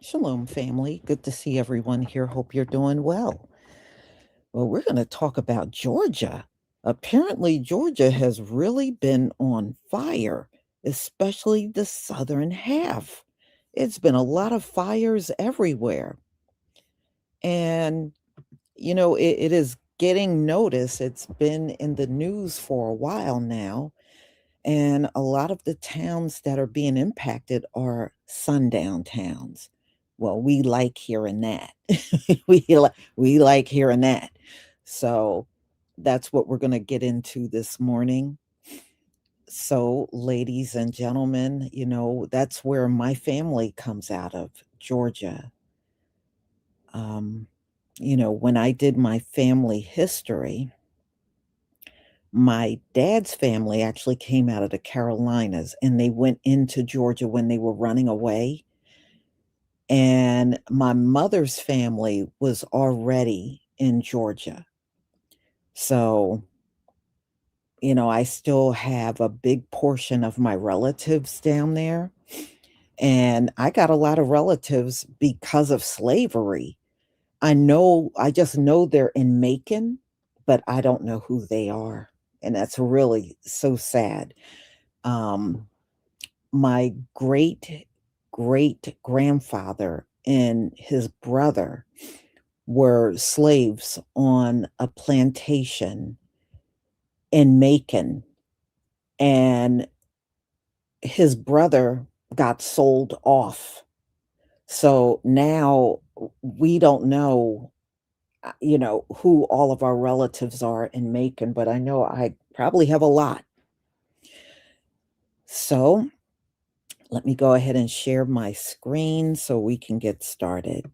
Shalom, family. Good to see everyone here. Hope you're doing well. Well, we're going to talk about Georgia. Apparently, Georgia has really been on fire, especially the southern half. It's been a lot of fires everywhere. And, it is getting notice. It's been in the news for a while now. And a lot of the towns that are being impacted are sundown towns. Well, we like hearing that. We like hearing that. So that's what we're going to get into this morning. So, ladies and gentlemen, that's where my family comes out of, Georgia. Um, when I did my family history, my dad's family actually came out of the Carolinas, and they went into Georgia when they were running away, and my mother's family was already in Georgia. So, I still have a big portion of my relatives down there, and I got a lot of relatives because of slavery. I just know they're in Macon, but I don't know who they are, and that's really so sad. Um, my great grandfather and his brother were slaves on a plantation in Macon, and his brother got sold off. So now we don't know, who all of our relatives are in Macon, but I know I probably have a lot. So let me go ahead and share my screen so we can get started.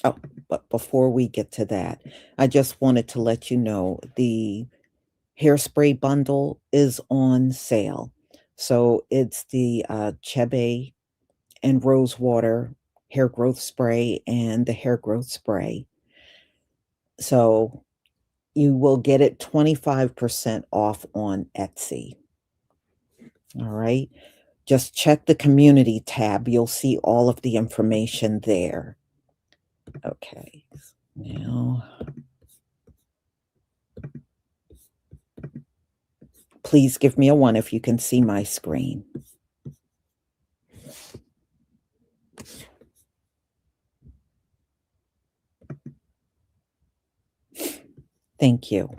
Oh, but before we get to that, I just wanted to let you know the hairspray bundle is on sale. So it's the Chebe and Rosewater hair growth spray and the hair growth spray. So you will get it 25% off on Etsy. All right. Just check the community tab. You'll see all of the information there. Okay. Now, please give me a 1 if you can see my screen. Thank you.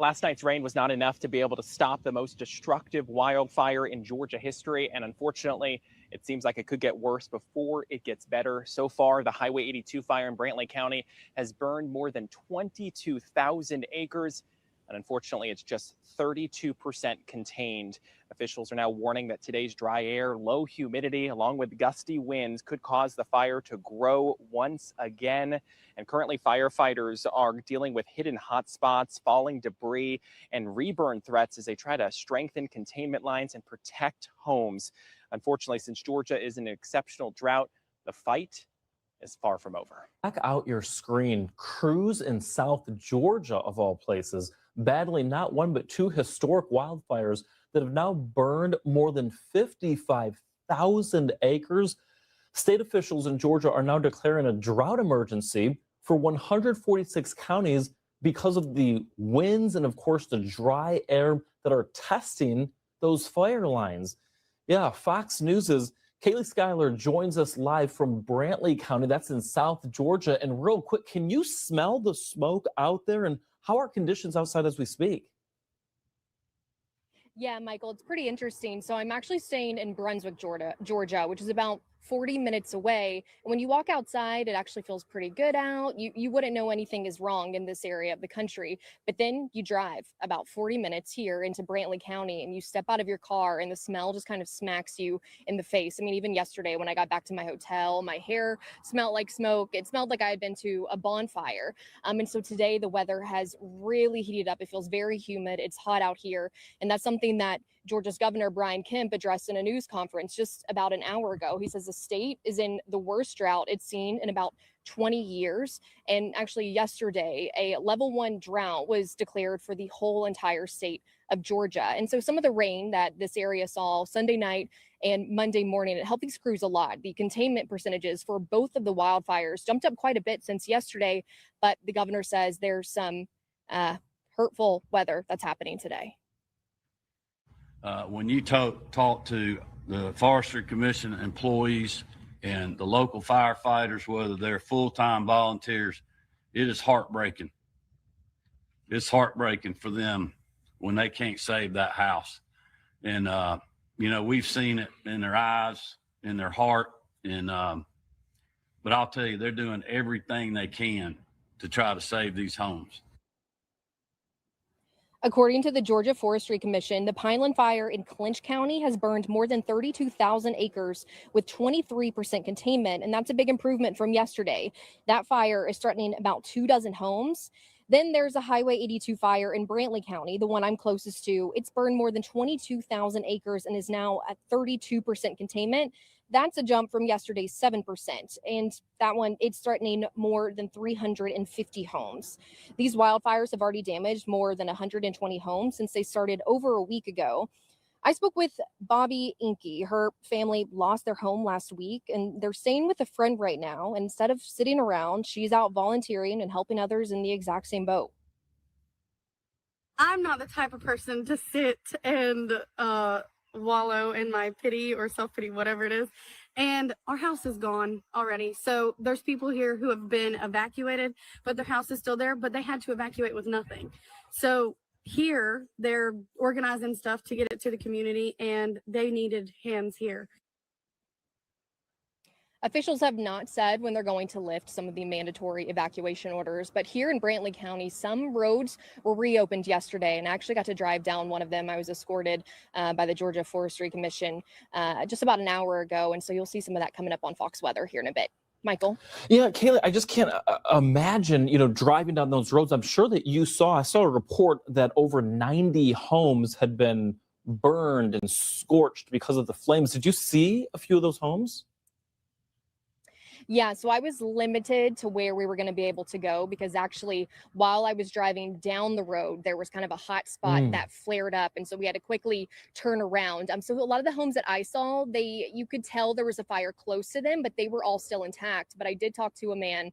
Last night's rain was not enough to be able to stop the most destructive wildfire in Georgia history, and unfortunately, it seems like it could get worse before it gets better. So far, the Highway 82 fire in Brantley County has burned more than 22,000 acres, and unfortunately, it's just 32% contained. Officials are now warning that today's dry air, low humidity, along with gusty winds could cause the fire to grow once again. And currently, firefighters are dealing with hidden hotspots, falling debris, and reburn threats as they try to strengthen containment lines and protect homes. Unfortunately, since Georgia is in an exceptional drought, the fight is far from over. Check out your screen. Crews in South Georgia, of all places, battling not one but two historic wildfires that have now burned more than 55,000 acres. State officials in Georgia are now declaring a drought emergency for 146 counties because of the winds and, of course, the dry air that are testing those fire lines. Yeah, Fox News' Kaylee Schuyler joins us live from Brantley County. That's in South Georgia. And real quick, can you smell the smoke out there? And how are conditions outside as we speak? Yeah, Michael, it's pretty interesting. So I'm actually staying in Brunswick, Georgia, which is about 40 minutes away. And when you walk outside, it actually feels pretty good out. You wouldn't know anything is wrong in this area of the country. But then you drive about 40 minutes here into Brantley County and you step out of your car and the smell just kind of smacks you in the face. I mean, even yesterday when I got back to my hotel, my hair smelled like smoke. It smelled like I had been to a bonfire. And so today the weather has really heated up. It feels very humid. It's hot out here. And that's something that Georgia's Governor Brian Kemp addressed in a news conference just about an hour ago. He says the state is in the worst drought it's seen in about 20 years. And actually yesterday, a level 1 drought was declared for the whole entire state of Georgia. And so some of the rain that this area saw Sunday night and Monday morning, it helped these crews a lot. The containment percentages for both of the wildfires jumped up quite a bit since yesterday, but the governor says there's some hurtful weather that's happening today. When you talk to the Forestry Commission employees and the local firefighters, whether they're full-time volunteers, it is heartbreaking. It's heartbreaking for them when they can't save that house. And, you know, we've seen it in their eyes, in their heart. And, but I'll tell you, they're doing everything they can to try to save these homes. According to the Georgia Forestry Commission, the Pineland Fire in Clinch County has burned more than 32,000 acres with 23% containment, and that's a big improvement from yesterday. That fire is threatening about 24 homes. Then there's a Highway 82 fire in Brantley County, the one I'm closest to. It's burned more than 22,000 acres and is now at 32% containment. That's a jump from yesterday's 7%. And that one, it's threatening more than 350 homes. These wildfires have already damaged more than 120 homes since they started over a week ago. I spoke with Bobby Inky. Her family lost their home last week, and they're staying with a friend right now. And instead of sitting around, she's out volunteering and helping others in the exact same boat. I'm not the type of person to sit and wallow in my pity or self-pity, whatever it is. And our house is gone already. So there's people here who have been evacuated, but their house is still there, but they had to evacuate with nothing. So here they're organizing stuff to get it to the community, and they needed hands here. Officials have not said when they're going to lift some of the mandatory evacuation orders, but here in Brantley County, some roads were reopened yesterday, and I actually got to drive down one of them. I was escorted by the Georgia Forestry Commission just about an hour ago, and so you'll see some of that coming up on Fox Weather here in a bit. Michael? Yeah, Kaylee, I just can't imagine, driving down those roads. I'm sure that I saw a report that over 90 homes had been burned and scorched because of the flames. Did you see a few of those homes? Yeah, so I was limited to where we were going to be able to go because actually while I was driving down the road, there was kind of a hot spot that flared up. And so we had to quickly turn around. So a lot of the homes that I saw, you could tell there was a fire close to them, but they were all still intact. But I did talk to a man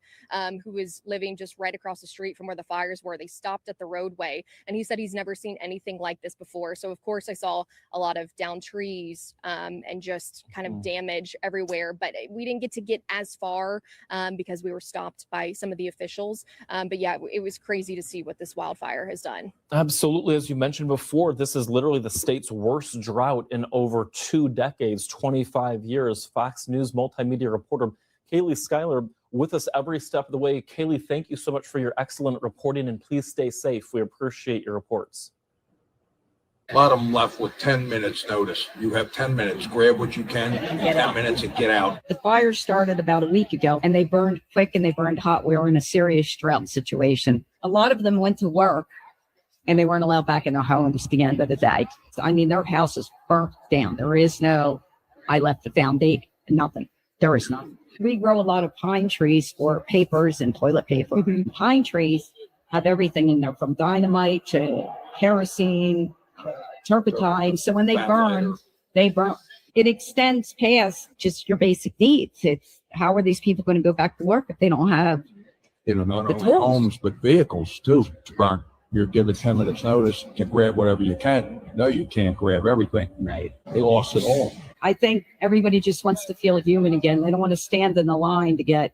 who was living just right across the street from where the fires were. They stopped at the roadway and he said he's never seen anything like this before. So of course I saw a lot of downed trees and just kind of damage everywhere, but we didn't get to get as far because we were stopped by some of the officials. But yeah, it was crazy to see what this wildfire has done. Absolutely. As you mentioned before, this is literally the state's worst drought in over 2 decades, 25 years. Fox News multimedia reporter Kaylee Schuyler with us every step of the way. Kaylee, thank you so much for your excellent reporting, and please stay safe. We appreciate your reports. A lot of them left with 10 minutes notice. You have 10 minutes, grab what you can, 10 minutes and get out. The fire started about a week ago and they burned quick and they burned hot. We were in a serious drought situation. A lot of them went to work and they weren't allowed back in their homes at the end of the day. So, I mean, their house is burnt down. There is no, I left the foundation, nothing. There is nothing. We grow a lot of pine trees for papers and toilet paper. Pine trees have everything in there from dynamite to kerosene, turpentine. So when they burn. It extends past just your basic needs. It's how are these people going to go back to work if they don't have Not only homes, but vehicles too to burn. You're given 10 minutes notice, you can grab whatever you can. No, you can't grab everything. Right. They lost it all. I think everybody just wants to feel human again. They don't want to stand in the line to get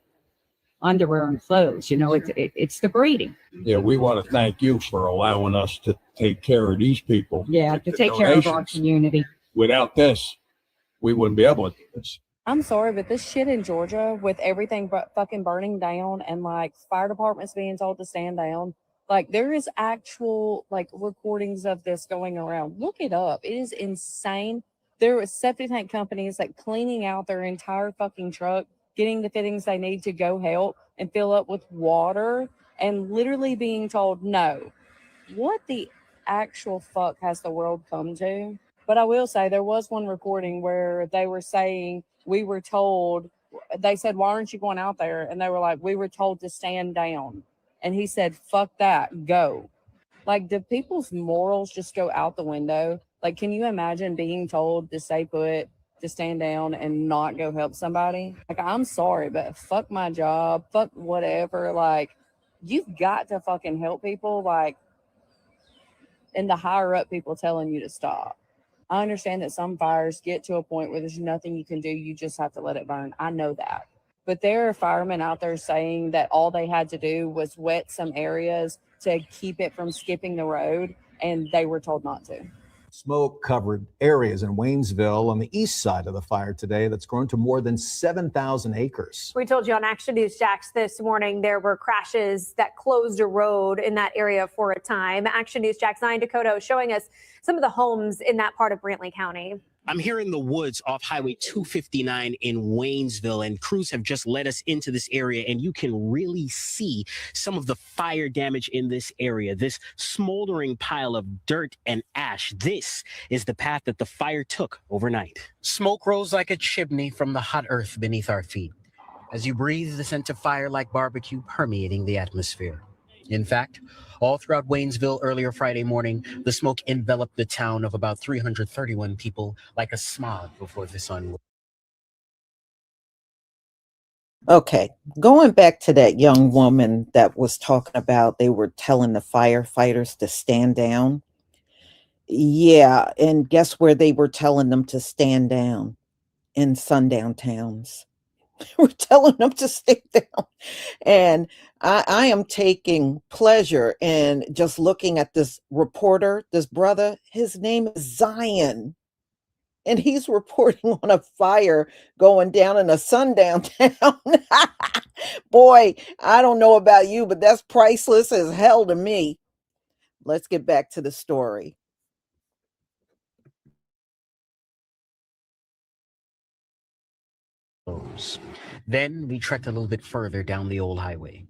underwear and clothes. It's degrading. Yeah, we want to thank you for allowing us to take care of these people. Yeah, to take care of our community. Without this, we wouldn't be able to do this. I'm sorry, but this shit in Georgia with everything but fucking burning down and like fire departments being told to stand down, like there is actual like recordings of this going around. Look it up. It is insane. There are septic tank companies like cleaning out their entire fucking truck, getting the fittings they need to go help and fill up with water and literally being told no. What the actual fuck has the world come to? But I will say there was one recording where they were saying, we were told, they said, why aren't you going out there? And they were like, we were told to stand down. And he said, fuck that, go. Like, do people's morals just go out the window? Like, can you imagine being told to stay put, to stand down and not go help somebody? Like, I'm sorry, but fuck my job, fuck whatever. Like, you've got to fucking help people. Like, and the higher up people telling you to stop. I understand that some fires get to a point where there's nothing you can do. You just have to let it burn. I know that. But there are firemen out there saying that all they had to do was wet some areas to keep it from skipping the road, and they were told not to. Smoke covered areas in Waynesville on the east side of the fire today that's grown to more than 7,000 acres. We told you on Action News Jax this morning there were crashes that closed a road in that area for a time. Action News Jax 9 Dakota is showing us some of the homes in that part of Brantley County. I'm here in the woods off Highway 259 in Waynesville, and crews have just led us into this area, and you can really see some of the fire damage in this area. This smoldering pile of dirt and ash, this is the path that the fire took overnight. Smoke rose like a chimney from the hot earth beneath our feet. As you breathe the scent of fire like barbecue permeating the atmosphere. In fact, all throughout Waynesville earlier Friday morning, the smoke enveloped the town of about 331 people like a smog before the sun. Okay, going back to that young woman that was talking about they were telling the firefighters to stand down. Yeah, and guess where they were telling them to stand down? In sundown towns. We're telling them to stay down. And I am taking pleasure in just looking at this reporter, this brother. His name is Zion. And he's reporting on a fire going down in a sundown town. Boy, I don't know about you, but that's priceless as hell to me. Let's get back to the story. Then we trekked a little bit further down the old highway.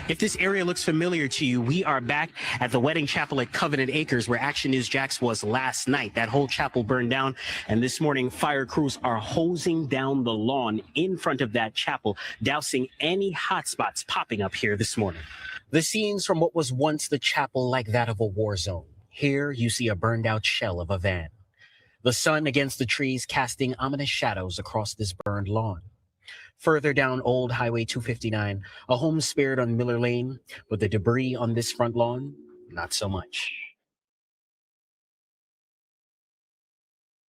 If this area looks familiar to you, we are back at the wedding chapel at Covenant Acres where Action News Jax was last night. That whole chapel burned down, and this morning fire crews are hosing down the lawn in front of that chapel, dousing any hot spots popping up here this morning. The scenes from what was once the chapel like that of a war zone. Here you see a burned out shell of a van. The sun against the trees casting ominous shadows across this burned lawn. Further down Old Highway 259, a home spared on Miller Lane, but the debris on this front lawn, not so much.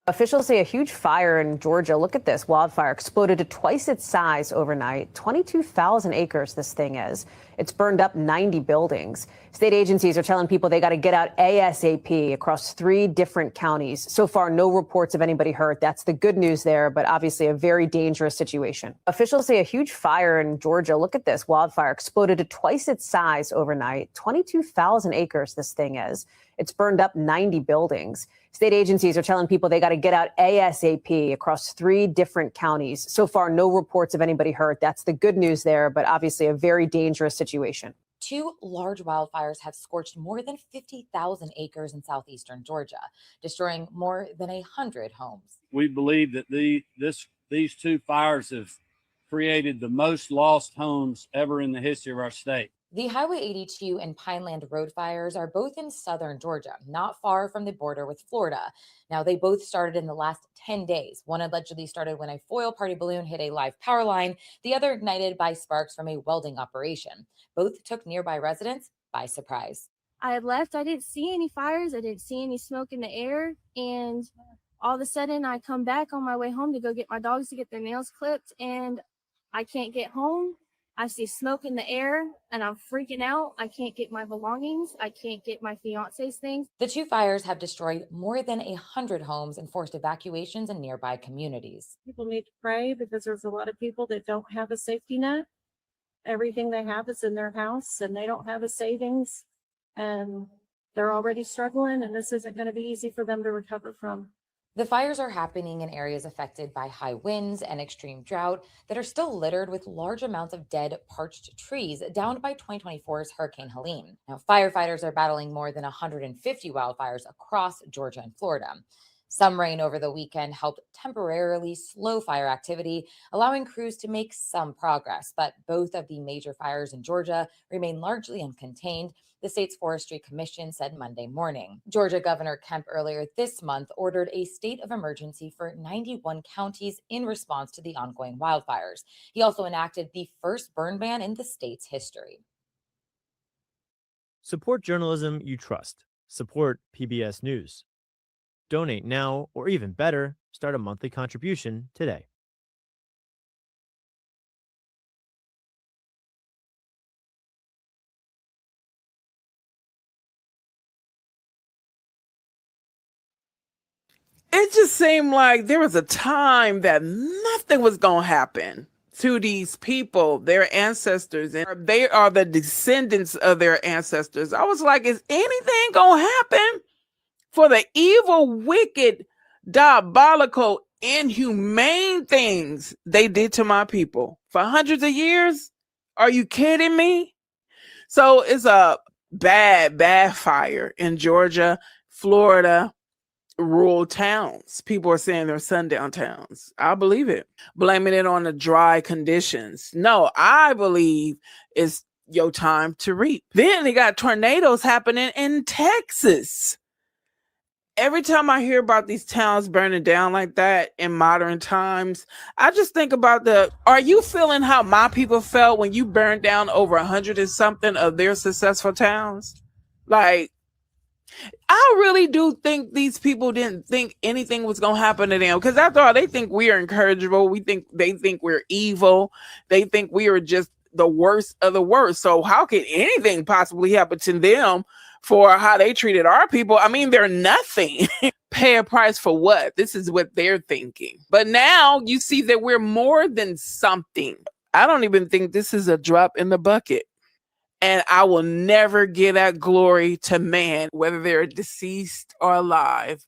Officials say a huge fire in Georgia. Look at this. Wildfire exploded to twice its size overnight. 22,000 acres this thing is. It's burned up 90 buildings. State agencies are telling people they got to get out ASAP across 3 different counties. So far, no reports of anybody hurt. That's the good news there, but obviously a very dangerous situation. Officials say a huge fire in Georgia. Look at this. Wildfire exploded to twice its size overnight. 22,000 acres this thing is. It's burned up 90 buildings. State agencies are telling people they got to get out ASAP across 3 different counties. So far, no reports of anybody hurt. That's the good news there, but obviously a very dangerous situation. 2 large wildfires have scorched more than 50,000 acres in southeastern Georgia, destroying more than 100 homes. We believe that these 2 fires have created the most lost homes ever in the history of our state. The Highway 82 and Pineland Road fires are both in southern Georgia, not far from the border with Florida. Now, they both started in the last 10 days. One allegedly started when a foil party balloon hit a live power line, the other ignited by sparks from a welding operation. Both took nearby residents by surprise. I had left. I didn't see any fires. I didn't see any smoke in the air. And all of a sudden, I come back on my way home to go get my dogs to get their nails clipped. And I can't get home. I see smoke in the air and I'm freaking out. I can't get my belongings. I can't get my fiance's things. The two fires have destroyed more than 100 homes and forced evacuations in nearby communities. People need to pray because there's a lot of people that don't have a safety net. Everything they have is in their house and they don't have a savings and they're already struggling, and this isn't going to be easy for them to recover from. The fires are happening in areas affected by high winds and extreme drought that are still littered with large amounts of dead, parched trees downed by 2024's Hurricane Helene. Now, firefighters are battling more than 150 wildfires across Georgia and Florida. Some rain over the weekend helped temporarily slow fire activity, allowing crews to make some progress. But both of the major fires in Georgia remain largely uncontained, the state's Forestry Commission said Monday morning. Georgia Governor Kemp earlier this month ordered a state of emergency for 91 counties in response to the ongoing wildfires. He also enacted the first burn ban in the state's history. Support journalism you trust. Support PBS News. Donate now, or even better, start a monthly contribution today. It just seemed like there was a time that nothing was going to happen to these people, their ancestors, and they are the descendants of their ancestors. I was like, is anything going to happen for the evil, wicked, diabolical, inhumane things they did to my people for hundreds of years? Are you kidding me? So it's a bad fire in Georgia, Florida, rural towns. People are saying they're sundown towns. I believe it. Blaming it on the dry conditions. No, I believe it's your time to reap. Then they got tornadoes happening in Texas. Every time I hear about these towns burning down like that in modern times, I just think about are you feeling how my people felt when you burned down over 100 and something of their successful towns? Like, I really do think these people didn't think anything was going to happen to them, because after all, they think we are incorrigible. They think we're evil. They think we are just the worst of the worst. So how could anything possibly happen to them for how they treated our people? I mean, they're nothing. Pay a price for what? This is what they're thinking. But now you see that we're more than something. I don't even think this is a drop in the bucket. And I will never give that glory to man, whether they're deceased or alive,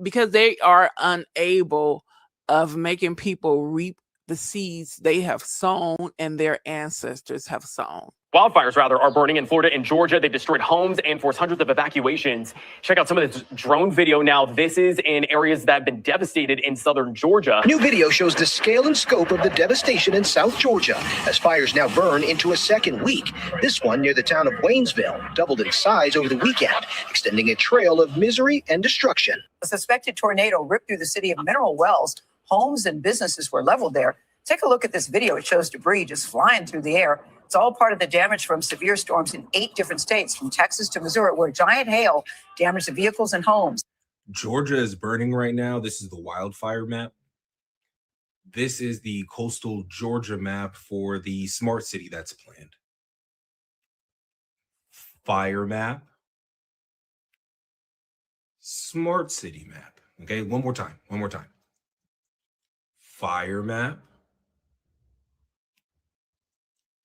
because they are unable of making people reap the seeds they have sown and their ancestors have sown. Wildfires, rather, are burning in Florida and Georgia. They've destroyed homes and forced hundreds of evacuations. Check out some of this drone video now. This is in areas that have been devastated in southern Georgia. New video shows the scale and scope of the devastation in South Georgia as fires now burn into a second week. This one near the town of Waynesville doubled in size over the weekend, extending a trail of misery and destruction. A suspected tornado ripped through the city of Mineral Wells. Homes and businesses were leveled there. Take a look at this video. It shows debris just flying through the air. It's all part of the damage from severe storms in 8 different states, from Texas to Missouri, where giant hail damaged the vehicles and homes. Georgia is burning right now. This is the wildfire map. This is the coastal Georgia map for the smart city that's planned. Fire map. Smart city map. Okay, one more time. Fire map.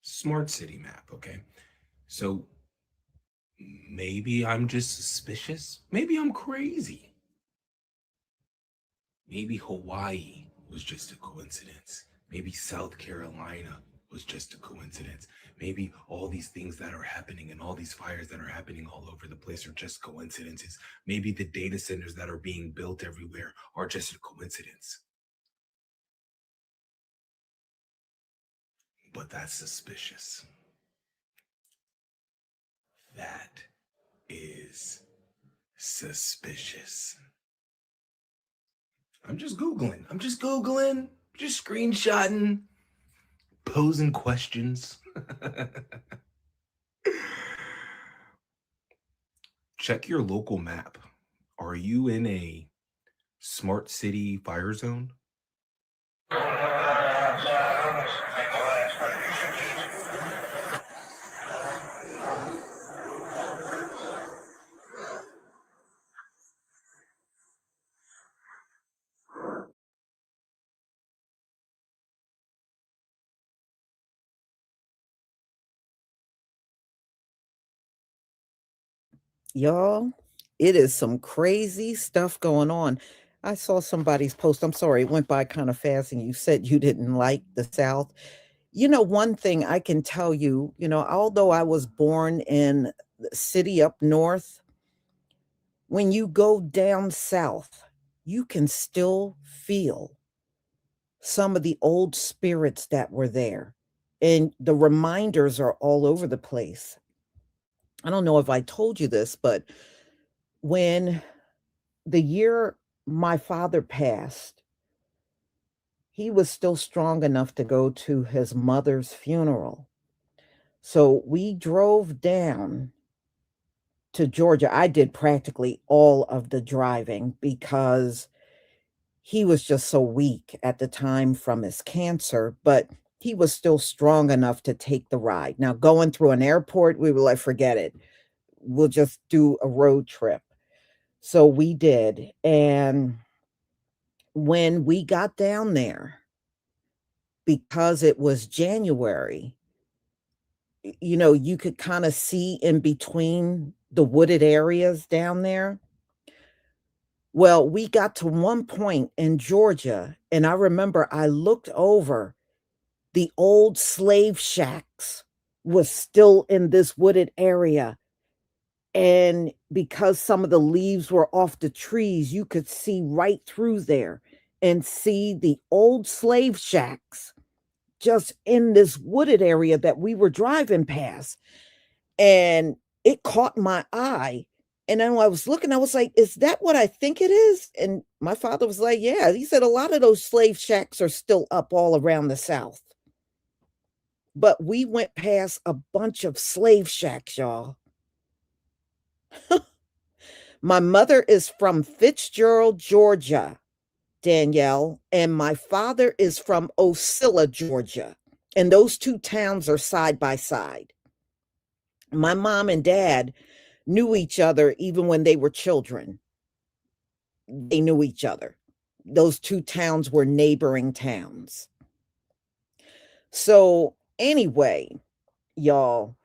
Smart city map. Okay, so maybe I'm just suspicious. Maybe I'm crazy. Maybe Hawaii was just a coincidence. Maybe South Carolina was just a coincidence. Maybe all these things that are happening and all these fires that are happening all over the place are just coincidences. Maybe the data centers that are being built everywhere are just a coincidence. But that's suspicious. That is suspicious. I'm just Googling, just screenshotting, posing questions. Check your local map. Are you in a smart city fire zone? Y'all, it is some crazy stuff going on. I saw somebody's post. I'm sorry, it went by kind of fast, and you said you didn't like the South. One thing I can tell you, although I was born in the city up north, when you go down south, you can still feel some of the old spirits that were there. And the reminders are all over the place. I don't know if I told you this, but when the year my father passed, he was still strong enough to go to his mother's funeral. So we drove down to Georgia. I did practically all of the driving because he was just so weak at the time from his cancer, but he was still strong enough to take the ride. Now, going through an airport, we were like, forget it. We'll just do a road trip. So we did. And when we got down there, because it was January, you could kind of see in between the wooded areas down there. Well, we got to one point in Georgia, and I remember I looked over, the old slave shacks was still in this wooded area. And because some of the leaves were off the trees, you could see right through there and see the old slave shacks just in this wooded area that we were driving past. And it caught my eye. And then when I was looking, I was like, is that what I think it is? And my father was like, yeah. He said a lot of those slave shacks are still up all around the South. But we went past a bunch of slave shacks, y'all. My mother is from Fitzgerald, Georgia, Danielle, and my father is from Ocilla, Georgia. And those two towns are side by side. My mom and dad knew each other even when they were children. They knew each other. Those two towns were neighboring towns. So anyway, y'all,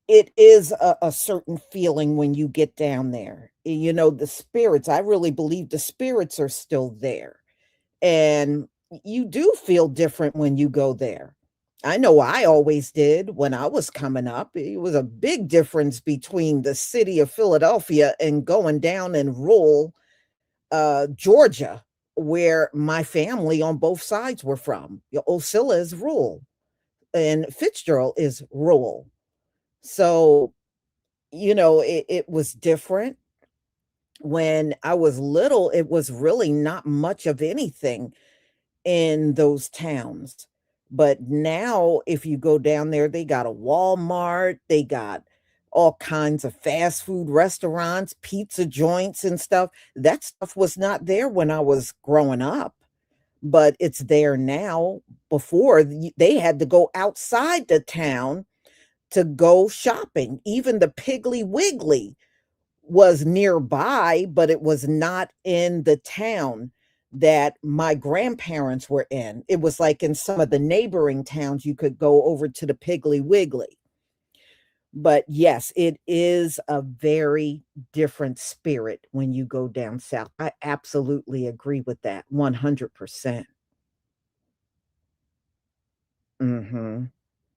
it is a certain feeling when you get down there. The spirits, I really believe the spirits are still there. And you do feel different when you go there. I know I always did when I was coming up. It was a big difference between the city of Philadelphia and going down in rural Georgia, where my family on both sides were from. Ocilla is rural and Fitzgerald is rural. So, it was different. When I was little, it was really not much of anything in those towns. But now, if you go down there, they got a Walmart, they got all kinds of fast food restaurants, pizza joints, and stuff. That stuff was not there when I was growing up, but it's there now. Before, they had to go outside the town to go shopping. Even the Piggly Wiggly was nearby, but it was not in the town that my grandparents were in. It was like in some of the neighboring towns, you could go over to the Piggly Wiggly. But yes, it is a very different spirit when you go down south. I absolutely agree with that 100%. Mm-hmm.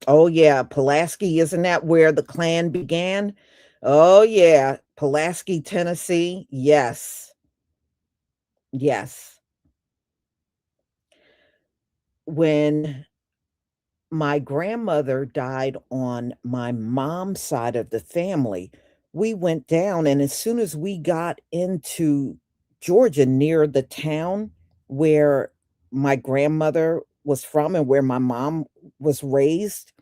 Oh, yeah. Pulaski, isn't that where the Klan began? Oh, yeah. Pulaski, Tennessee. Yes. Yes. When my grandmother died on my mom's side of the family, we went down, and as soon as we got into Georgia near the town where my grandmother was from and where my mom was raised,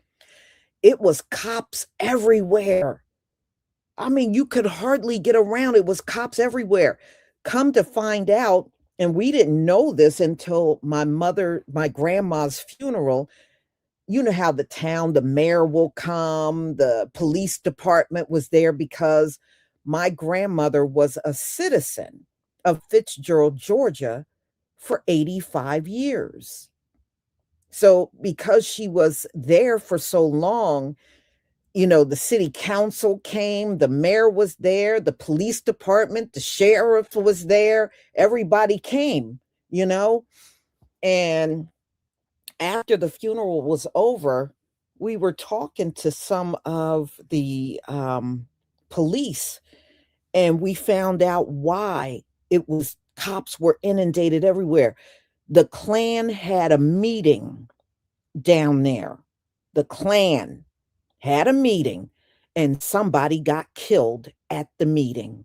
it was cops everywhere. I mean, you could hardly get around. It was cops everywhere. Come to find out, and we didn't know this until my grandma's funeral. You know how the mayor will come, the police department was there because my grandmother was a citizen of Fitzgerald, Georgia for 85 years. So because she was there for so long, the city council came, the mayor was there, the police department, the sheriff was there, everybody came, and after the funeral was over, we were talking to some of the police, and we found out why it was cops were inundated everywhere. The Klan had a meeting down there. The Klan had a meeting, and somebody got killed at the meeting.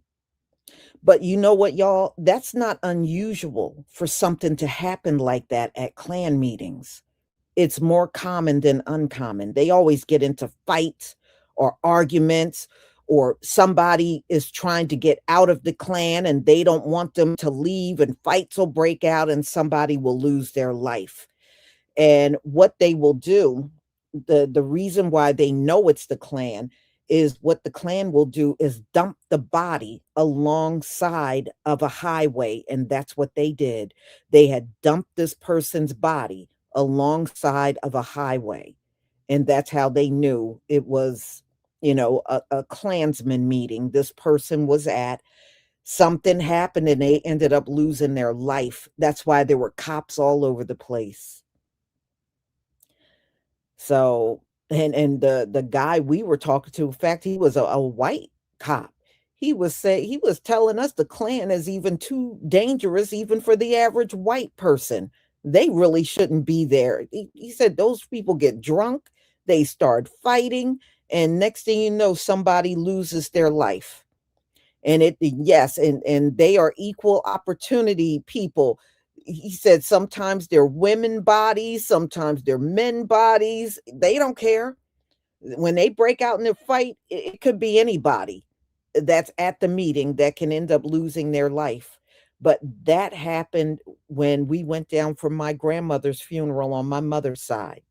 But you know what, y'all? That's not unusual for something to happen like that at Klan meetings. It's more common than uncommon. They always get into fights or arguments, or somebody is trying to get out of the Klan and they don't want them to leave, and fights will break out and somebody will lose their life. And what they will do, the reason why they know it's the Klan, is what the Klan will do is dump the body alongside of a highway. And that's what they did. They had dumped this person's body alongside of a highway. And that's how they knew it was, a Klansman meeting this person was at. Something happened and they ended up losing their life. That's why there were cops all over the place. So, and the guy we were talking to, in fact, he was a white cop. He was telling us the Klan is even too dangerous even for the average white person. They really shouldn't be there. He said those people get drunk, they start fighting, and next thing you know, somebody loses their life. And and they are equal opportunity people. He said sometimes they're women bodies, sometimes they're men bodies. They don't care. When they break out in a fight, it could be anybody that's at the meeting that can end up losing their life. But that happened when we went down for my grandmother's funeral on my mother's side.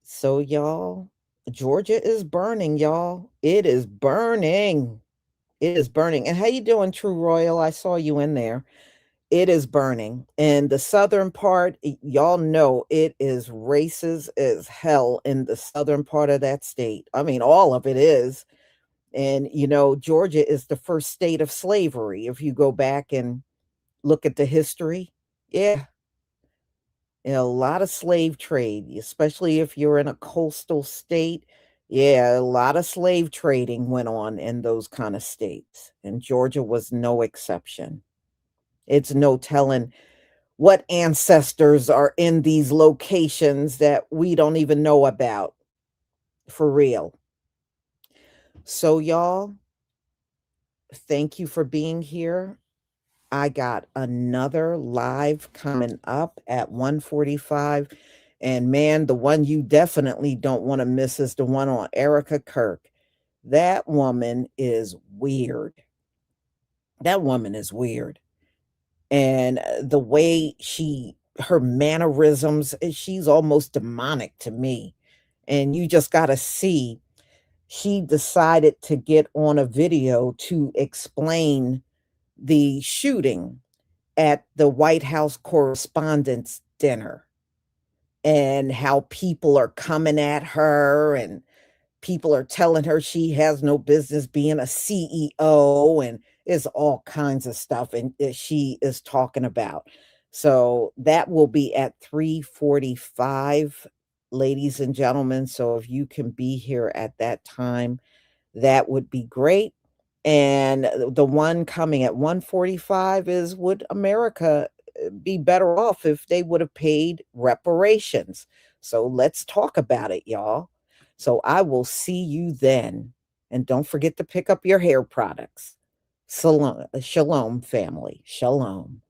So y'all, Georgia is burning, y'all. It is burning. It is burning. And how you doing, True Royal? I saw you in there. It is burning. And the southern part, y'all know it is racist as hell in the southern part of that state. I mean, all of it is. And, Georgia is the first state of slavery. If you go back and look at the history, yeah, a lot of slave trade, especially if you're in a coastal state. Yeah, a lot of slave trading went on in those kind of states, and Georgia was no exception. It's no telling what ancestors are in these locations that we don't even know about, for real. So, y'all, thank you for being here. I got another live coming up at 1:45. And man, the one you definitely don't want to miss is the one on Erica Kirk. That woman is weird. That woman is weird. And the way her mannerisms, she's almost demonic to me. And you just got to see, she decided to get on a video to explain the shooting at the White House Correspondents' Dinner, and how people are coming at her and people are telling her she has no business being a CEO, and it's all kinds of stuff and she is talking about. So that will be at 3:45, ladies and gentlemen. So if you can be here at that time, that would be great. And the one coming at 1:45 is, would America be better off if they would have paid reparations? So let's talk about it, y'all. So I will see you then. And don't forget to pick up your hair products. Shalom, family. Shalom.